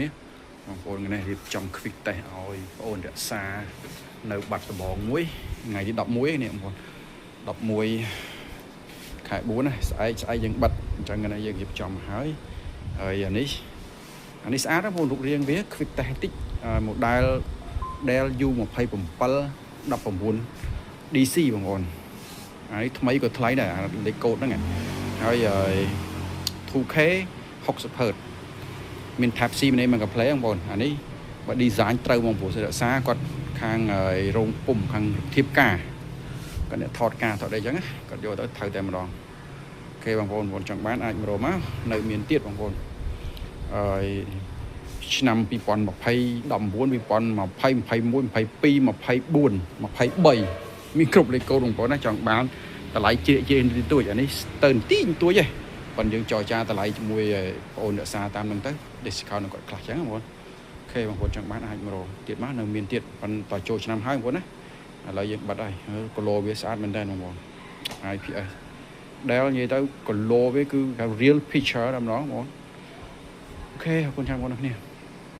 នេះបងប្អូននេះរៀបចំ quick test ឲ្យបងប្អូនរក្សានៅបាត់ដំបងមួយថ្ងៃទី11នេះបងប្អូន11 ខែ 4 ណាស្អែកយើងបិទអញ្ចឹងណាយើងរៀបចំហើយអានេះស្អាតណាបងរូបរាងវា quick test តិច model Dell U27 19 DC បងប្អូនហើយថ្មីក៏ថ្លៃដែរលេខកូដហ្នឹងហើយ 2K 60 Hz មាន Type C ម្នេះមកកា play បងប្អូនអានេះបើ design ត្រូវបងប្អូនរក្សាគាត់ខាងរោងពុំខាងធៀបការគាត់អ្នកថតការថតអីចឹងគាត់យកទៅត្រូវតែម្ដងអូខេបងប្អូនចង់បានអាចមករកមកនៅមានទៀតបងប្អូនឆ្នាំ2020 19 2020 21 22 24 23មានគ្រប់លេខកូដបងប្អូនណាចង់បានតម្លៃជ្រៀកតិចតួចអានេះទៅទីតួចទេប៉ុន្តែយើងចរចាតម្លៃជាមួយបងប្អូនរក្សាតាមនឹងទៅ discount នឹងគាត់ខ្លះចឹងបងប្អូនអូខេបងប្អូនចង់បានអាចមករកទៀតមកនៅមានទៀតប៉ុន្តែចូលឆ្នាំហើយបងប្អូនណាឥឡូវយើងបាត់ហើយ color វាស្អាតមែនតើបងប្អូន IPS ដែលនិយាយទៅ color វាគឺ real picture តែម្ដងបងប្អូនអូខេអរគុណច្រើនបងប្អូនគ្នា